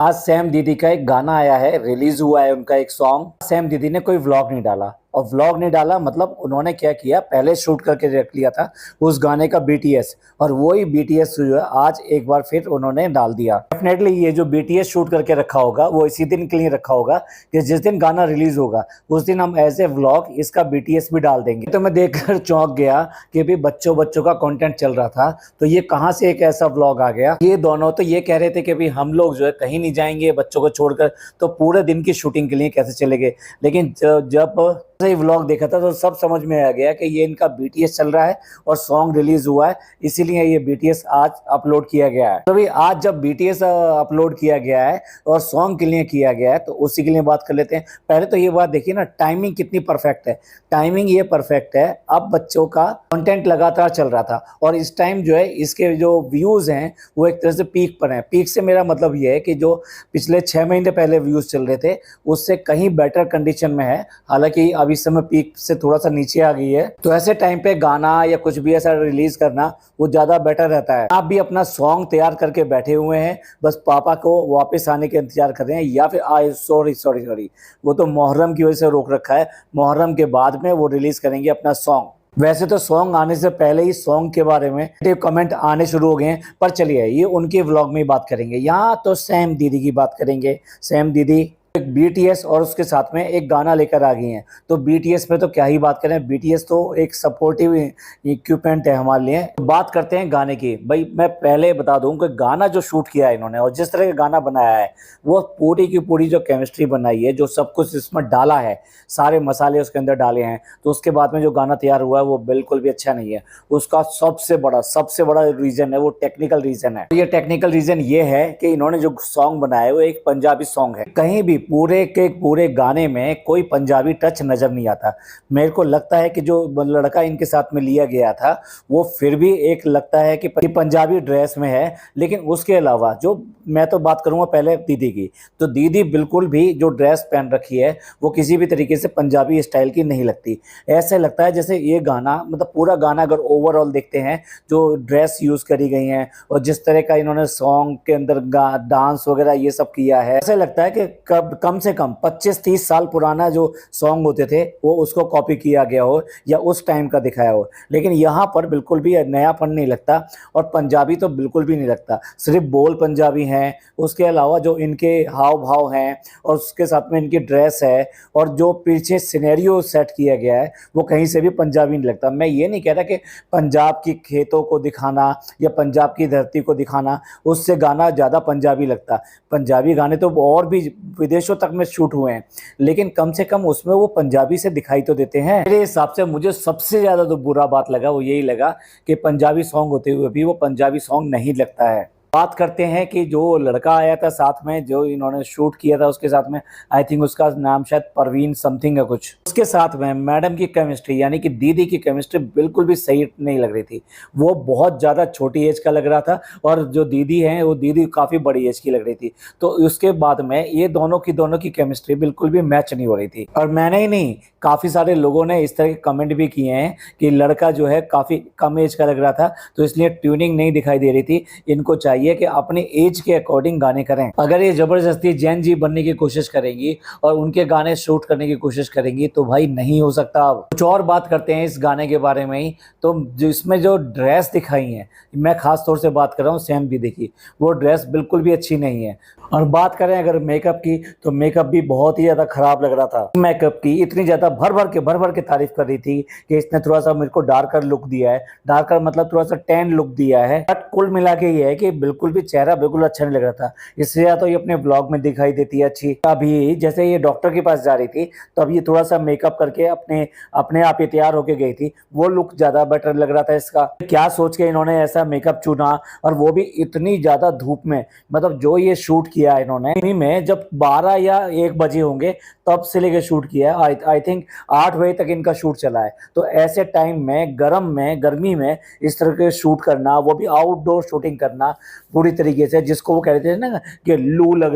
आज सैम दीदी का एक गाना आया है, रिलीज हुआ है उनका एक सॉन्ग। सैम दीदी ने कोई व्लॉग नहीं डाला, और व्लॉग नहीं डाला मतलब उन्होंने क्या किया, पहले शूट करके रख लिया था उस गाने का बीटीएस, और वही बीटीएस जो है आज एक बार फिर उन्होंने डाल दिया। डेफिनेटली ये जो बीटीएस शूट करके रखा होगा वो इसी दिन के लिए रखा होगा कि जिस दिन गाना रिलीज होगा उस दिन हम एज ए व्लॉग इसका बीटीएस भी डाल देंगे। तो मैं देखकर चौंक गया कि भाई बच्चों बच्चों का कंटेंट चल रहा था, तो ये कहाँ से एक ऐसा व्लॉग आ गया। ये दोनों तो ये कह रहे थे कि भाई हम लोग जो है कहीं नहीं जाएंगे बच्चों को छोड़कर, तो पूरे दिन की शूटिंग के लिए कैसे चले गए। लेकिन जब ये व्लॉग देखा था तो सब समझ में आ गया कि ये इनका बीटीएस चल रहा है और सॉन्ग रिलीज हुआ है, इसीलिए ये बीटीएस आज अपलोड किया गया है। तो भाई आज जब बीटीएस अपलोड किया गया है और सॉन्ग के लिए किया गया है तो उसी के लिए बात कर लेते हैं। पहले तो ये बात देखिए ना, टाइमिंग कितनी परफेक्ट है। टाइमिंग ये परफेक्ट है, अब बच्चों का कंटेंट लगातार चल रहा था और इस टाइम जो है इसके जो व्यूज हैं वो एक तरह से पीक पर हैं। पीक से मेरा मतलब ये है कि जो पिछले 6 महीने पहले व्यूज चल रहे थे उससे कहीं बेटर कंडीशन में है, हालांकि अब इस समय पीक से थोड़ा सा नीचे आ गई है। तो ऐसे टाइम पे गाना या कुछ भी ऐसा रिलीज करना वो ज्यादा बेटर रहता है। आप भी अपना सॉन्ग तैयार करके बैठे हुए हैं, बस पापा को वापस आने के इंतजार कर रहे हैं, या फिर सॉरी वो तो मुहर्रम की वजह से रोक रखा है, मुहर्रम के बाद में वो रिलीज करेंगे अपना सॉन्ग। वैसे तो सॉन्ग आने से पहले ही सॉन्ग के बारे में कमेंट आने शुरू हो गए हैं, पर चलिए ये उनके व्लॉग में ही बात करेंगे। यहाँ तो सैम दीदी की बात करेंगे। सैम दीदी एक बीटीएस और उसके साथ में एक गाना लेकर आ गई हैं, तो बीटीएस पे तो क्या ही बात करें, बीटीएस तो एक सपोर्टिव इक्विपमेंट है हमारे लिए। तो बात करते हैं गाने की। भाई मैं पहले बता दूं कि गाना जो शूट किया है इन्होंने और जिस तरह का गाना बनाया है वो पूरी की पूरी जो केमिस्ट्री बनाई है, जो सब कुछ इसमें डाला है, सारे मसाले उसके अंदर डाले हैं, तो उसके बाद में जो गाना तैयार हुआ है वो बिल्कुल भी अच्छा नहीं है। उसका सबसे बड़ा रीजन है वो टेक्निकल रीजन है। ये टेक्निकल रीजन ये है कि इन्होंने जो सॉन्ग बनाया है वो एक पंजाबी सॉन्ग है। कहीं भी पूरे के पूरे गाने में कोई पंजाबी टच नजर नहीं आता। मेरे को लगता है कि जो लड़का इनके साथ में लिया गया था वो फिर भी एक लगता है कि पंजाबी ड्रेस में है, लेकिन उसके अलावा जो मैं तो बात करूंगा पहले दीदी की, तो दीदी बिल्कुल भी जो ड्रेस पहन रखी है वो किसी भी तरीके से पंजाबी स्टाइल की नहीं लगती। ऐसे लगता है जैसे ये गाना मतलब पूरा गाना अगर ओवरऑल देखते हैं, जो ड्रेस यूज करी गई है और जिस तरह का इन्होंने सॉन्ग के अंदर डांस वगैरह ये सब किया है, ऐसे लगता है कि कम से कम 25-30 साल पुराना जो सॉन्ग होते थे वो उसको कॉपी किया गया हो या उस टाइम का दिखाया हो। लेकिन यहाँ पर बिल्कुल भी नयापन नहीं लगता और पंजाबी तो बिल्कुल भी नहीं लगता। सिर्फ बोल पंजाबी हैं, उसके अलावा जो इनके हाव भाव हैं और उसके साथ में इनकी ड्रेस है और जो पीछे सिनेरियो सेट किया गया है वो कहीं से भी पंजाबी नहीं लगता। मैं ये नहीं कह रहा कि पंजाब की खेतों को दिखाना या पंजाब की धरती को दिखाना उससे गाना ज़्यादा पंजाबी लगता। पंजाबी गाने तो और भी विदेशों तक में शूट हुए हैं, लेकिन कम से कम उसमें वो पंजाबी से दिखाई तो देते हैं। मेरे हिसाब से मुझे सबसे ज़्यादा तो बुरा बात लगा वो यही लगा कि पंजाबी सॉन्ग होते हुए भी वो पंजाबी सॉन्ग नहीं लगता है। बात करते हैं कि जो लड़का आया था साथ में, जो इन्होंने शूट किया था उसके साथ में, आई थिंक उसका नाम शायद परवीन समथिंग है कुछ, उसके साथ में मैडम की केमिस्ट्री यानी कि दीदी की केमिस्ट्री बिल्कुल भी सही नहीं लग रही थी। वो बहुत ज़्यादा छोटी एज का लग रहा था और जो दीदी है वो दीदी काफ़ी बड़ी एज की लग रही थी। तो उसके बाद में ये दोनों की केमिस्ट्री बिल्कुल भी मैच नहीं हो रही थी। और मैंने ही नहीं, काफ़ी सारे लोगों ने इस तरह के कमेंट भी किए हैं कि लड़का जो है काफ़ी कम एज का लग रहा था, तो इसलिए ट्यूनिंग नहीं दिखाई दे रही थी। इनको चाहिए कि अपनी एज के अकॉर्डिंग गाने करें। अगर ये जबरदस्ती जैन जी बनने की कोशिश करेंगी और उनके गाने शूट करने की कोशिश करेंगी तो भाई नहीं हो सकता। अब कुछ और बात करते हैं इस गाने के बारे में ही। तो इसमें जो ड्रेस दिखाई है, मैं खास तौर से बात कर रहा हूँ सैम दीदी की, वो ड्रेस बिल्कुल भी अच्छी नहीं है। और बात करें अगर मेकअप की, तो मेकअप भी बहुत ही ज़्यादा खराब लग रहा था। मेकअप की इतनी ज़्यादा भर भर के तारीफ कर रही थी कि इसने थोड़ा सा मेरे को डार्कर लुक दिया है, डार्कर मतलब थोड़ा सा टैन लुक दिया है, बट कुल मिला के ये है कि बिल्कुल भी चेहरा बिल्कुल अच्छा नहीं लग रहा था। इससे या तो ये अपने ब्लॉग में दिखाई देती है अच्छी। अभी जैसे ये डॉक्टर के पास जा रही थी तो अब ये थोड़ा सा मेकअप करके अपने आप ये तैयार होके गई थी, वो लुक ज़्यादा बेटर लग रहा था इसका। क्या सोच के इन्होंने ऐसा मेकअप चुना, और वो भी इतनी ज़्यादा धूप में। मतलब जो ये शूट किया है इन्होंने में जब 12 या 1 बजे होंगे तब से लेके शूट किया है, आई थिंक 8 बजे तक इनका शूट चला है। तो ऐसे टाइम में गर्मी में इस तरह के शूट करना, वो भी आउटडोर शूटिंग करना पूरी तरीके से, जिसको वो कह रहे थे ना कि लू लग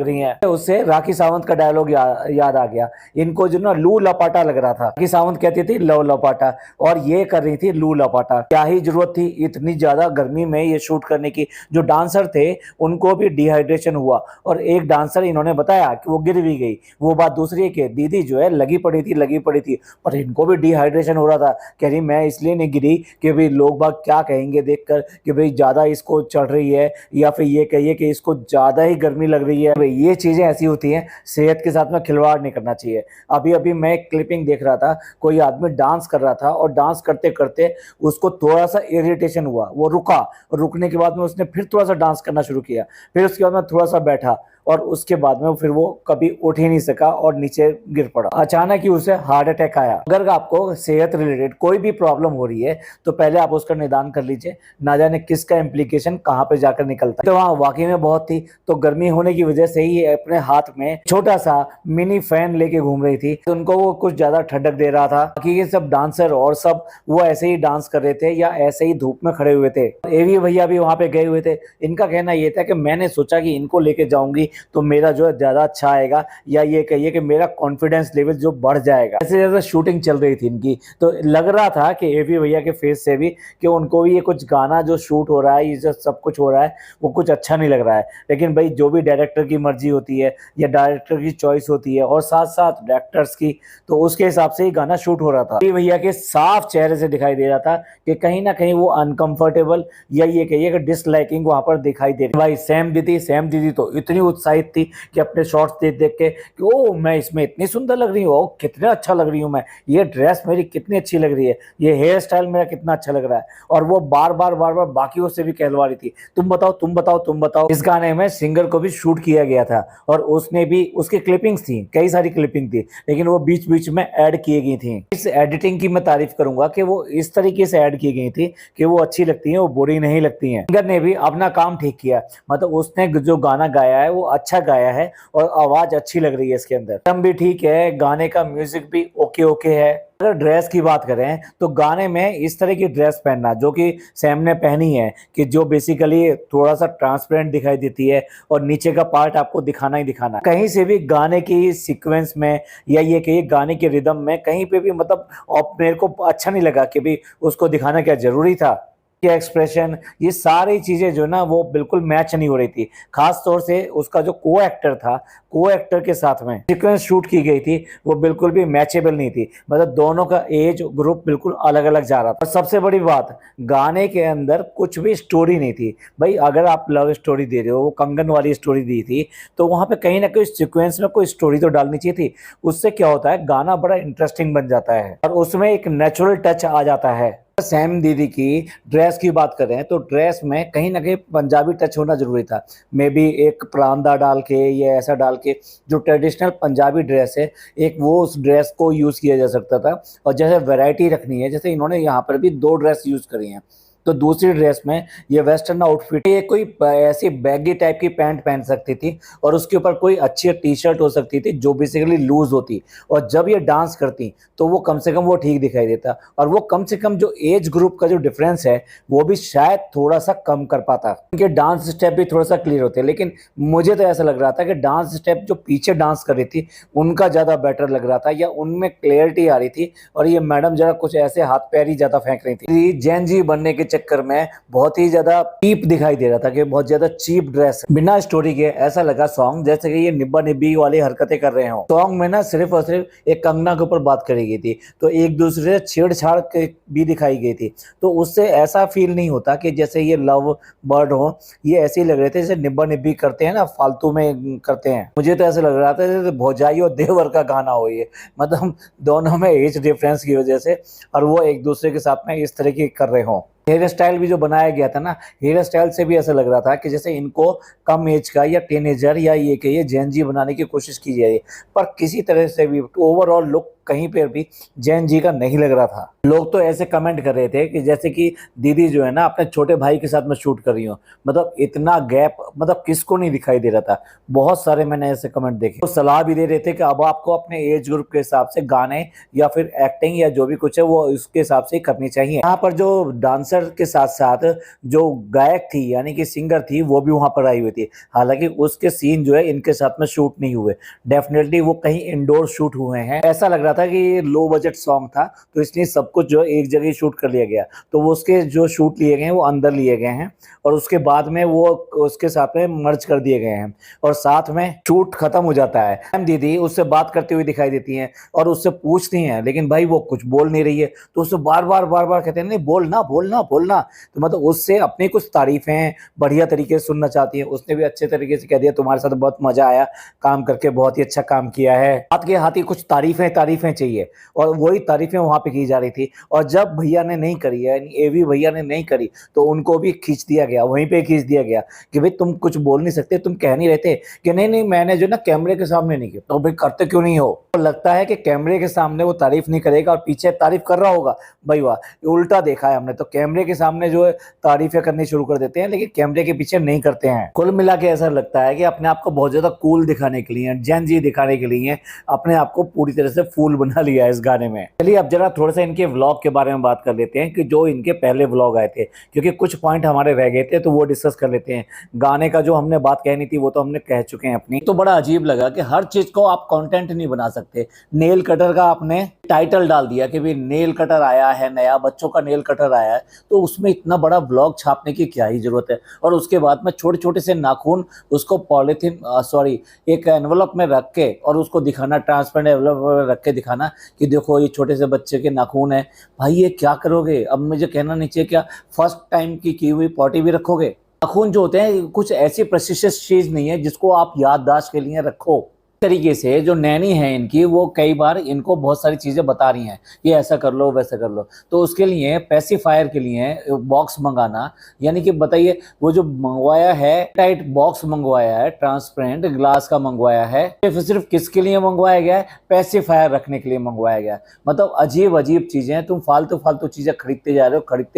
रही है, उससे राखी सावंत का डायलॉग याद आ गया। इनको जो ना लू लपाटा लग रहा था। राखी सावंत कहती थी लव लपाटा और ये कर रही थी लू लपाटा। क्या ही जरूरत थी इतनी ज्यादा गर्मी में ये शूट करने की। जो डांसर थे उनको भी डिहाइड्रेशन इरिटेशन हुआ और एक डांसर इन्होंने बताया कि वो गिर भी गई। वो बात दूसरी है कि दीदी जो है लगी पड़ी थी, पर इनको भी डिहाइड्रेशन हो रहा था। कह रही मैं इसलिए नहीं गिरी कि भाई लोग बाग क्या कहेंगे देखकर कि भाई ज़्यादा इसको चढ़ रही है, या फिर ये कहिए कि इसको ज़्यादा ही गर्मी लग रही है। भाई ये चीज़ें ऐसी होती हैं, सेहत के साथ में खिलवाड़ नहीं करना चाहिए। अभी अभी मैं एक क्लिपिंग देख रहा था, कोई आदमी डांस कर रहा था और डांस करते करते उसको थोड़ा सा इरिटेशन हुआ, वो रुका, रुकने के बाद में उसने फिर थोड़ा सा डांस करना शुरू किया, फिर उसके बाद में थोड़ा सा बैठा और उसके बाद में फिर वो कभी उठ ही नहीं सका और नीचे गिर पड़ा। अचानक ही उसे हार्ट अटैक आया। अगर आपको सेहत रिलेटेड कोई भी प्रॉब्लम हो रही है तो पहले आप उसका निदान कर लीजिए, ना जाने किसका इम्प्लीकेशन कहाँ पे जाकर निकलता है। तो वहाँ वाकई में बहुत थी, तो गर्मी होने की वजह से ही अपने हाथ में छोटा सा मिनी फैन लेके घूम रही थी, तो उनको वो कुछ ज्यादा ठंडक दे रहा था। बाकी ये सब डांसर और सब वो ऐसे ही डांस कर रहे थे या ऐसे ही धूप में खड़े हुए थे। एवी भैया भी वहां पे गए हुए थे। इनका कहना ये था कि मैंने सोचा कि इनको लेके जाऊंगी तो मेरा जो है ज्यादा अच्छा आएगा, या ये कहिए कि मेरा कॉन्फिडेंस लेवल जो बढ़ जाएगा। जैसे जैसे शूटिंग चल रही थी इनकी, तो लग रहा था कि एवी भैया के फेस से भी कि उनको भी ये कुछ गाना जो शूट हो रहा है, ये जो सब कुछ हो रहा है वो कुछ अच्छा नहीं लग रहा है। लेकिन भाई जो भी डायरेक्टर की मर्जी होती है या डायरेक्टर की चॉइस होती है और साथ साथ डायरेक्टर्स की, तो उसके हिसाब से ही गाना शूट हो रहा था। एवी भैया के साफ चेहरे से दिखाई दे रहा था कि कहीं ना कहीं वो अनकंफर्टेबल या ये कहिए कि डिसलाइकिंग वहां पर दिखाई दे रही। भाई सैम दीदी तो इतनी उत्साहित थी कि अपने शॉर्ट्स देख देख के कि ओ मैं इसमें इतनी सुंदर लग रही हूँ, ओ कितना अच्छा लग रही हूँ मैं, ये ड्रेस मेरी कितनी अच्छी लग रही है, ये हेयर स्टाइल मेरा कितना अच्छा लग रहा है। और वो बार बार बाकियों से भी कहलवा रही थी, तुम बताओ। इस गाने में सिंगर को भी शूट किया गया था और उसने भी उसकी क्लिपिंग्स थी, कई सारी क्लिपिंग थी, लेकिन वो बीच बीच में ऐड किए गई थी। इस एडिटिंग की मैं तारीफ करूंगा कि वो इस तरीके से ऐड की गई थी कि वो अच्छी लगती है, वो बुरी नहीं लगती है। सिंगर ने भी अपना काम ठीक किया, मतलब उसने जो गाना गाया है वो अच्छा गाया है और आवाज अच्छी लग रही है इसके अंदर, एकदम भी ठीक है, गाने का म्यूजिक भी ओके है। अगर ड्रेस की बात करें तो गाने में इस तरह की ड्रेस पहनना जो कि सैम ने पहनी है, कि जो बेसिकली थोड़ा सा ट्रांसपेरेंट दिखाई देती है और नीचे का पार्ट आपको दिखाना ही दिखाना, कहीं से भी गाने की सीक्वेंस में या ये कहिए गाने के रिदम में कहीं पे भी मतलब मेरे को अच्छा नहीं लगा कि भी उसको दिखाना क्या जरूरी था। के एक्सप्रेशन, ये सारी चीजें जो ना वो बिल्कुल मैच नहीं हो रही थी। खास तौर से उसका जो को एक्टर के साथ में सीक्वेंस शूट की गई थी वो बिल्कुल भी मैचेबल नहीं थी, मतलब दोनों का एज ग्रुप बिल्कुल अलग अलग जा रहा था। और सबसे बड़ी बात, गाने के अंदर कुछ भी स्टोरी नहीं थी। भाई अगर आप लव स्टोरी दे रहे हो, वो कंगन वाली स्टोरी दी थी, तो वहां पे कहीं ना कहीं सीक्वेंस में कोई स्टोरी तो डालनी चाहिए थी। उससे क्या होता है, गाना बड़ा इंटरेस्टिंग बन जाता है और उसमें एक नेचुरल टच आ जाता है। सैम दीदी की ड्रेस की बात करें तो ड्रेस में कहीं ना कहीं पंजाबी टच होना जरूरी था। मे बी एक परांदा डाल के या ऐसा डाल के जो ट्रेडिशनल पंजाबी ड्रेस है, एक वो उस ड्रेस को यूज किया जा सकता था। और जैसे वैरायटी रखनी है, जैसे इन्होंने यहाँ पर भी 2 ड्रेस यूज करी हैं, तो दूसरी ड्रेस में ये वेस्टर्न आउटफिट, ये कोई ऐसी बैगी टाइप की पैंट पहन सकती थी और उसके ऊपर कोई अच्छी टी शर्ट हो सकती थी जो बेसिकली लूज होती, और जब ये डांस करती तो वो कम से कम वो ठीक दिखाई देता, और वो कम से कम जो एज ग्रुप का जो डिफरेंस है वो भी शायद थोड़ा सा कम कर पाता। उनके डांस स्टेप भी थोड़ा सा क्लियर होते, लेकिन मुझे तो ऐसा लग रहा था कि डांस स्टेप जो पीछे डांस कर रही थी उनका ज्यादा बेटर लग रहा था, या उनमें क्लियरिटी आ रही थी, और ये मैडम जरा कुछ ऐसे हाथ पैर ही ज्यादा फेंक रही थी। जैन जी बनने के चक्कर में बहुत ही ज्यादा चीप दिखाई दे रहा था, कि बहुत ज्यादा चीप ड्रेस, बिना स्टोरी के ऐसा लगा सॉन्ग जैसे कि ये निब्बा निब्बी वाली हरकतें कर रहे हो। सॉन्ग में ना सिर्फ और सिर्फ एक कंगना के ऊपर बात करी गई थी, तो एक दूसरे से छेड़छाड़ भी दिखाई गई थी, तो उससे ऐसा फील नहीं होता कि जैसे ये लव बर्ड हो। ये ऐसे ही लग रहे थे जैसे निब्बा निब्बी करते हैं ना, फालतू में करते हैं। मुझे तो ऐसा लग रहा था जैसे भौजाई और देवर का गाना हो ये, मतलब दोनों में एज डिफरेंस की वजह से, और वो एक दूसरे के साथ में इस तरह की कर रहे हो। हेयर स्टाइल भी जो बनाया गया था ना, हेयर स्टाइल से भी ऐसा लग रहा था कि जैसे इनको कम एज का या टीनेजर या ये कहिए जेन जी बनाने की कोशिश की जा रही है, पर किसी तरह से भी ओवरऑल लुक कहीं पर भी जेन जी का नहीं लग रहा था। लोग तो ऐसे कमेंट कर रहे थे कि जैसे कि दीदी जो है ना अपने छोटे भाई के साथ में शूट कर रही हो, मतलब इतना गैप मतलब किसको नहीं दिखाई दे रहा था। बहुत सारे मैंने ऐसे कमेंट देखे, तो सलाह भी दे रहे थे कि अब आपको अपने एज ग्रुप के हिसाब से गाने या फिर एक्टिंग या जो भी कुछ है वो उसके हिसाब से करनी चाहिए। यहाँ पर जो डांसर के साथ साथ जो गायक थी यानी कि सिंगर थी वो भी वहां पर आई हुई थी, हालांकि उसके सीन जो है इनके साथ में शूट नहीं हुए, डेफिनेटली वो कहीं इंडोर शूट हुए हैं। ऐसा लग रहा रहा था कि ये लो बजट सॉन्ग था, तो इसलिए सब कुछ जो एक जगह शूट कर लिया गया। तो वो उसके जो शूट लिए गए हैं वो अंदर लिए गए हैं और उसके बाद में वो उसके साथ में मर्ज कर दिए गए हैं और साथ में शूट खत्म हो जाता है। सैम दीदी उससे बात करते हुए दिखाई देती हैं और उससे पूछती हैं, लेकिन भाई वो कुछ बोल नहीं रही है, तो उससे बार बार कहते हैं नहीं बोलना बोलना बोलना। तो मतलब उससे अपनी कुछ तारीफें बढ़िया तरीके से सुनना चाहती है। उसने भी अच्छे तरीके से कह दिया तुम्हारे साथ बहुत मजा आया काम करके, बहुत ही अच्छा काम किया है। हाथ के हाथ ही कुछ तारीफें चाहिए और वही तारीफें वहां पे की जा रही थी। और जब भैया ने नहीं करी है, एवी भैया ने नहीं करी, तो उनको भी खींच दिया गया, वहीं पे खींच दिया गया कि भाई तुम कुछ बोल नहीं सकते, तुम कह नहीं रहते कि नहीं नहीं मैंने जो ना कैमरे के सामने नहीं किया। तो भाई करते क्यों नहीं हो? तो लगता है कि कैमरे के सामने वो तारीफ नहीं करेगा और पीछे तारीफ कर रहा होगा। भाई वाह, उल्टा देखा है हमने तो। कैमरे के सामने जो है तारीफें करनी शुरू कर देते हैं, लेकिन कैमरे के पीछे नहीं करते हैं। कुल मिला के ऐसा लगता है कि अपने आप को बहुत ज्यादा कूल दिखाने के लिए, जेन जी दिखाने के लिए अपने आप को पूरी तरह से फूल बना लिया है इस गाने में। चलिए अब जरा थोड़ा सा इनके व्लॉग के बारे में बात कर लेते हैं कि जो इनके पहले व्लॉग आए थे, क्योंकि कुछ पॉइंट हमारे रह गए थे तो वो डिस्कस कर लेते हैं। गाने का जो हमने बात कहनी थी वो तो हमने कह चुके हैं अपनी। तो बड़ा अजीब लगा कि हर चीज को आप कंटेंट नहीं बना सकते। नेल कटर का आपने टाइटल डाल दिया कि भाई नेल कटर आया है नया, बच्चों का नेल कटर आया है, तो उसमें इतना बड़ा ब्लॉग छापने की क्या ही जरूरत है। और उसके बाद में छोटे छोटे से नाखून उसको पॉलिथीन एक एनवलप में रख के और उसको दिखाना, ट्रांसपेरेंट एनवलप में रख के दिखाना कि देखो ये छोटे से बच्चे के नाखून है। भाई ये क्या करोगे? अब मुझे कहना नहीं चाहिए, क्या फर्स्ट टाइम की हुई पॉटी भी रखोगे? नाखून जो होते हैं कुछ ऐसी प्रेशियस चीज नहीं है जिसको आप याददाश्त के लिए रखो। तरीके से जो नैनी है इनकी, वो कई बार इनको बहुत सारी चीजें बता रही हैं कि ऐसा कर लो वैसा कर लो, तो उसके लिए पैसिफायर के लिए बॉक्स मंगाना, यानी कि बताइए वो जो मंगवाया है टाइट बॉक्स मंगवाया है, ट्रांसपेरेंट ग्लास का मंगवाया है, सिर्फ किसके लिए मंगवाया गया है? पैसिफायर रखने के लिए मंगवाया गया है। मतलब अजीब अजीब चीजें, तुम फालतू फालतू चीजें खरीदते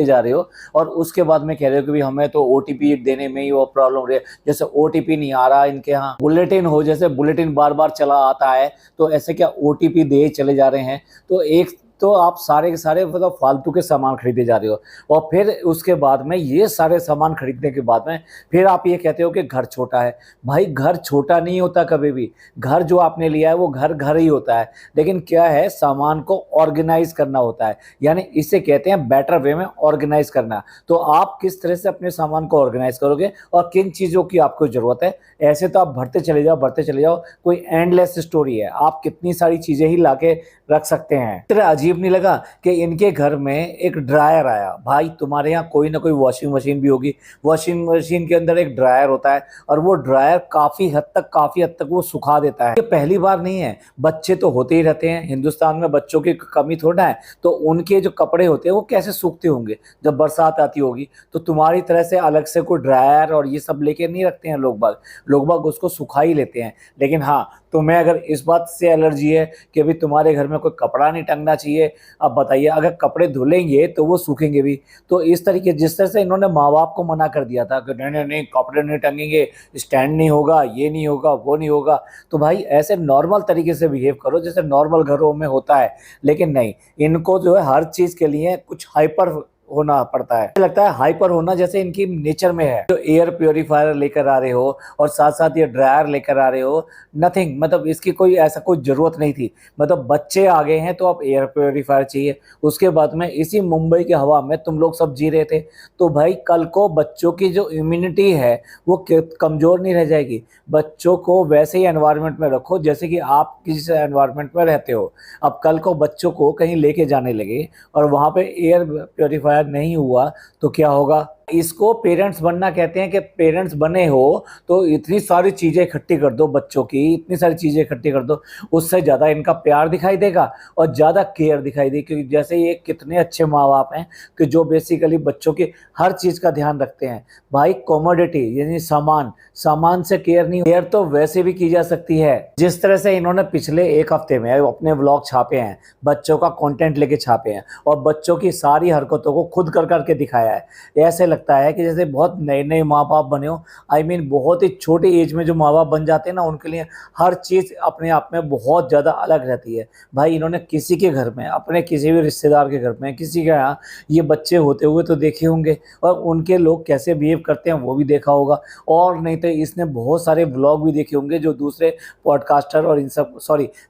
जा रहे हो और उसके बाद में कह रहे हो कि भाई हमें तो ओटीपी देने में ही वो प्रॉब्लम हो रही है। जैसे ओटीपी नहीं आ रहा इनके यहाँ, बुलेटिन हो, जैसे बुलेटिन बार बार चला आता है, तो ऐसे क्या ओटीपी दे चले जा रहे हैं? तो एक तो आप सारे के सारे मतलब फालतू के सामान खरीदे जा रहे हो और फिर उसके बाद में ये सारे सामान खरीदने के बाद में फिर आप ये कहते हो कि घर छोटा है। भाई घर छोटा नहीं होता कभी भी। घर जो आपने लिया है वो घर ही होता है, लेकिन क्या है, सामान को ऑर्गेनाइज करना होता है, यानी इसे कहते हैं बेटर वे में ऑर्गेनाइज करना। तो आप किस तरह से अपने सामान को ऑर्गेनाइज करोगे और किन चीज़ों की आपको ज़रूरत है, ऐसे तो आप भरते चले जाओ, कोई एंडलेस स्टोरी है, आप कितनी सारी चीज़ें ही ला के रख सकते हैं। तेरा अजीब नहीं लगा कि इनके घर में एक ड्रायर आया? भाई तुम्हारे यहाँ कोई ना कोई वॉशिंग मशीन भी होगी, वॉशिंग मशीन के अंदर एक ड्रायर होता है और वो ड्रायर काफ़ी हद तक वो सुखा देता है। ये पहली बार नहीं है, बच्चे तो होते ही रहते हैं हिंदुस्तान में, बच्चों की कमी थोड़ा है, तो उनके जो कपड़े होते हैं वो कैसे सूखते होंगे जब बरसात आती होगी। तो तुम्हारी तरह से अलग से कोई ड्रायर और ये सब लेके नहीं रखते हैं लोग बाग उसको सुखा ही लेते हैं। लेकिन हाँ, तुम्हें अगर इस बात से एलर्जी है कि अभी तुम्हारे घर में कोई कपड़ा नहीं टंगना चाहिए, अब बताइए अगर कपड़े धुलेंगे तो वो सूखेंगे भी। तो इस तरीके जिस तरह से इन्होंने माँ बाप को मना कर दिया था कि नहीं नहीं कपड़े नहीं टंगेंगे, स्टैंड नहीं होगा, ये नहीं होगा, वो नहीं होगा, तो भाई ऐसे नॉर्मल तरीके से बिहेव करो जैसे नॉर्मल घरों में होता है। लेकिन नहीं, इनको जो है हर चीज़ के लिए कुछ हाइपर होना पड़ता है। लगता है हाइपर होना जैसे इनकी नेचर में है। जो एयर प्योरीफायर लेकर आ रहे हो और साथ साथ ये ड्रायर लेकर आ रहे हो, नथिंग, मतलब इसकी कोई ऐसा कोई जरूरत नहीं थी। मतलब बच्चे आ गए हैं तो अब एयर प्योरीफायर चाहिए। उसके बाद में इसी मुंबई की हवा में तुम लोग सब जी रहे थे, तो भाई कल को बच्चों की जो इम्यूनिटी है वो कमजोर नहीं रह जाएगी। बच्चों को वैसे ही एनवायरनमेंट में रखो जैसे कि आप किस एनवायरनमेंट में रहते हो। अब कल को बच्चों को कहीं लेके जाने लगे और वहाँ पे एयर प्योरीफायर नहीं हुआ तो क्या होगा? इसको पेरेंट्स बनना कहते हैं कि पेरेंट्स बने हो तो इतनी सारी चीज़ें इकट्ठी कर दो बच्चों की, इतनी सारी चीज़ें इकट्ठी कर दो, उससे ज़्यादा इनका प्यार दिखाई देगा और ज़्यादा केयर दिखाई देगी। क्योंकि जैसे ये कितने अच्छे माँ बाप हैं कि जो बेसिकली बच्चों की हर चीज़ का ध्यान रखते हैं। भाई कॉमोडिटी यानी सामान से केयर नहीं, केयर तो वैसे भी की जा सकती है। जिस तरह से इन्होंने पिछले एक हफ्ते में अपने व्लॉग छापे हैं, बच्चों का कंटेंट लेके छापे हैं और बच्चों की सारी हरकतों को खुद कर करके दिखाया है, ऐसे लगता है कि जैसे बहुत नए नए माँ बाप बने हो। आई मीन बहुत ही छोटे एज में जो माँ बाप बन जाते हैं ना, उनके लिए हर चीज़ अपने आप में बहुत ज़्यादा अलग रहती है। भाई इन्होंने किसी के घर में, अपने किसी भी रिश्तेदार के घर में, किसी के यहाँ ये बच्चे होते हुए तो देखे होंगे, और उनके लोग कैसे बिहेव करते हैं वो भी देखा होगा। और नहीं तो इसने बहुत सारे व्लॉग भी देखे होंगे जो दूसरे पॉडकास्टर और इन सब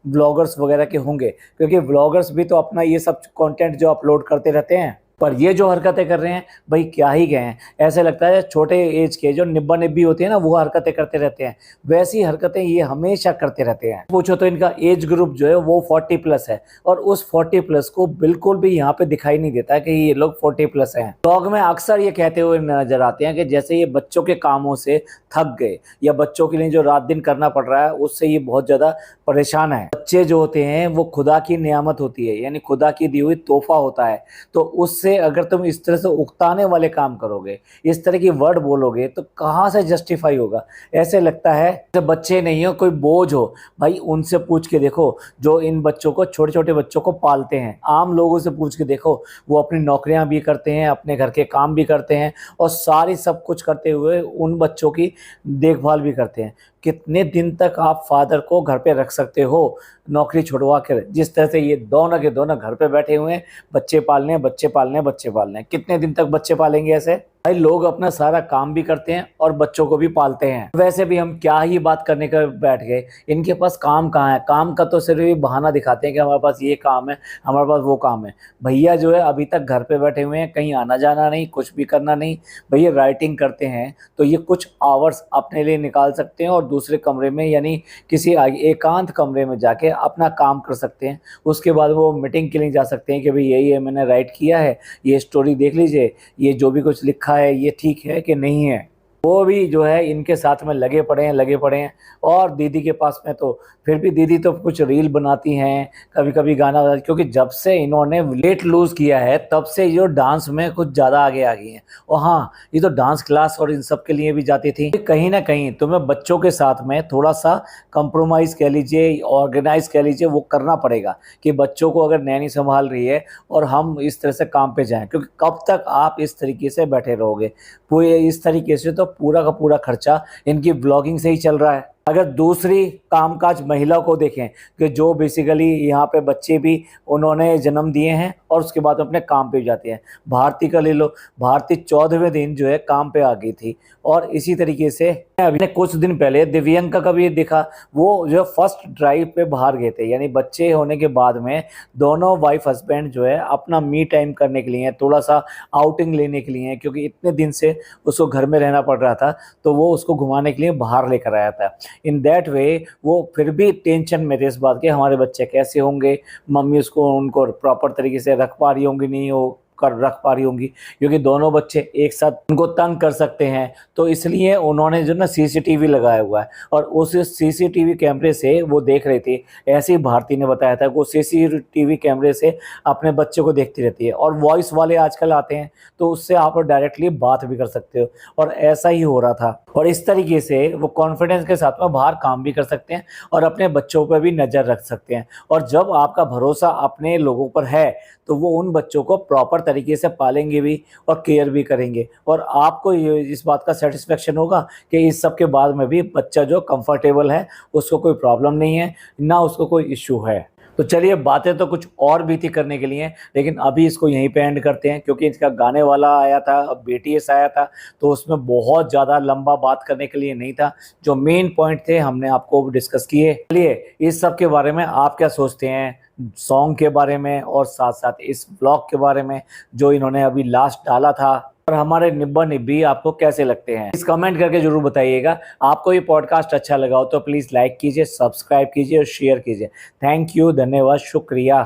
ब्लॉगर्स वगैरह के होंगे, क्योंकि ब्लॉगर्स भी तो अपना ये सब कंटेंट जो अपलोड करते रहते हैं। पर ये जो हरकतें कर रहे हैं भाई क्या ही कहें, ऐसे लगता है छोटे एज के जो निब्बा निब्बी होती है ना, वो हरकतें करते रहते हैं, वैसी हरकतें ये हमेशा करते रहते हैं। पूछो तो इनका एज ग्रुप जो है वो 40 प्लस है, और उस 40 प्लस को बिल्कुल भी यहाँ पे दिखाई नहीं देता कि ये लोग 40 प्लस हैं। ब्लॉग में अक्सर ये कहते हुए नजर आते हैं कि जैसे ये बच्चों के कामों से थक गए, या बच्चों के लिए जो रात दिन करना पड़ रहा है उससे ये बहुत ज़्यादा परेशान है। बच्चे जो होते हैं वो खुदा की नियामत होती है, यानी खुदा की दी हुई तोहफा होता है। तो उससे अगर तुम इस तरह से उकताने वाले काम करोगे, इस तरह की वर्ड बोलोगे, तो कहाँ से जस्टिफाई होगा। ऐसे लगता है जब बच्चे नहीं हो, कोई बोझ हो। भाई उनसे पूछ के देखो जो इन बच्चों को, छोटे छोटे बच्चों को पालते हैं, आम लोगों से पूछ के देखो, वो अपनी नौकरियां भी करते हैं, अपने घर के काम भी करते हैं, और सारी सब कुछ करते हुए उन बच्चों की देखभाल भी करते हैं। कितने दिन तक आप फादर को घर पे रख सकते हो नौकरी छुड़वा कर? जिस तरह से ये दोनों के दोनों घर पे बैठे हुए हैं, बच्चे पालने हैं, बच्चे पालने हैं, बच्चे पालने हैं। कितने दिन तक बच्चे पालेंगे ऐसे? भाई लोग अपना सारा काम भी करते हैं और बच्चों को भी पालते हैं। वैसे भी हम क्या ही बात करने का बैठ गए, इनके पास काम कहाँ है? काम का तो सिर्फ ये बहाना दिखाते हैं कि हमारे पास ये काम है, हमारे पास वो काम है। भैया जो है अभी तक घर पे बैठे हुए हैं, कहीं आना जाना नहीं, कुछ भी करना नहीं। भैया राइटिंग करते हैं तो ये कुछ आवर्स अपने लिए निकाल सकते हैं और दूसरे कमरे में, यानी किसी एकांत कमरे में जाके अपना काम कर सकते हैं। उसके बाद वो मीटिंग के लिए जा सकते हैं कि भाई यही मैंने राइट किया है, ये स्टोरी देख लीजिए, ये जो भी कुछ लिखा है ये ठीक है कि नहीं है। वो भी जो है इनके साथ में लगे पड़े हैं। और दीदी के पास में तो फिर भी दीदी तो कुछ रील बनाती हैं, कभी कभी गाना बजाती, क्योंकि जब से इन्होंने वेट लूज किया है तब से जो डांस में कुछ ज़्यादा आगे आ गई हैं। और हाँ, ये तो डांस क्लास और इन सब के लिए भी जाती थी। कहीं ना कहीं तुम्हें बच्चों के साथ में थोड़ा सा कंप्रोमाइज़ कह लीजिए, ऑर्गेनाइज कह लीजिए, वो करना पड़ेगा कि बच्चों को अगर नैनी संभाल रही है और हम इस तरह से काम पे जाएं, क्योंकि कब तक आप इस तरीके से बैठे रहोगे। पूरे इस तरीके से तो पूरा का पूरा खर्चा इनकी ब्लॉगिंग से ही चल रहा है। अगर दूसरी कामकाज महिला को देखें कि जो बेसिकली यहाँ पे बच्चे भी उन्होंने जन्म दिए हैं और उसके बाद अपने काम पे जाते हैं। भारती का ले लो, भारती 14वें दिन जो है काम पे आ गई थी। और इसी तरीके से अभी कुछ दिन पहले दिव्यंका का भी देखा, वो जो फर्स्ट ड्राइव पे बाहर गए थे, यानी बच्चे होने के बाद में दोनों वाइफ हस्बैंड जो है अपना मी टाइम करने के लिए, थोड़ा सा आउटिंग लेने के लिए, क्योंकि इतने दिन से उसको घर में रहना पड़ रहा था, तो वो उसको घुमाने के लिए बाहर लेकर आया था। इन दैट वे वो फिर भी टेंशन में थे इस बात के हमारे बच्चे कैसे होंगे, मम्मी उसको उनको प्रॉपर तरीके से रख पा रही होंगी, नहीं हो कर रख पा रही होंगी, क्योंकि दोनों बच्चे एक साथ उनको तंग कर सकते हैं। तो इसलिए उन्होंने जो ना सीसीटीवी लगाया हुआ है, और उस सीसीटीवी कैमरे से वो देख रही थी। ऐसे ही भारती ने बताया था कि वो सीसीटीवी कैमरे से अपने बच्चे को देखती रहती है। और वॉइस वाले आजकल आते हैं तो उससे आप डायरेक्टली बात भी कर सकते हो, और ऐसा ही हो रहा था। और इस तरीके से वो कॉन्फिडेंस के साथ में बाहर काम भी कर सकते हैं और अपने बच्चों पर भी नज़र रख सकते हैं। और जब आपका भरोसा अपने लोगों पर है तो वो उन बच्चों को प्रॉपर तरीके से पालेंगे भी और केयर भी करेंगे। और आपको ये इस बात का सेटिस्फेक्शन होगा कि इस सब के बाद में भी बच्चा जो कंफर्टेबल है, उसको कोई प्रॉब्लम नहीं है, ना उसको कोई इश्यू है। तो चलिए, बातें तो कुछ और भी थी करने के लिए, लेकिन अभी इसको यहीं पे एंड करते हैं, क्योंकि इसका गाने वाला आया था, अब BTS आया था, तो उसमें बहुत ज़्यादा लंबा बात करने के लिए नहीं था। जो मेन पॉइंट थे हमने आपको डिस्कस किए। चलिए, इस सब के बारे में आप क्या सोचते हैं, सॉन्ग के बारे में और साथ साथ इस ब्लॉग के बारे में जो इन्होंने अभी लास्ट डाला था, और हमारे निब्बा निब्बी आपको कैसे लगते हैं, इस कमेंट करके जरूर बताइएगा। आपको ये पॉडकास्ट अच्छा लगा हो तो प्लीज़ लाइक कीजिए, सब्सक्राइब कीजिए और शेयर कीजिए। थैंक यू, धन्यवाद, शुक्रिया।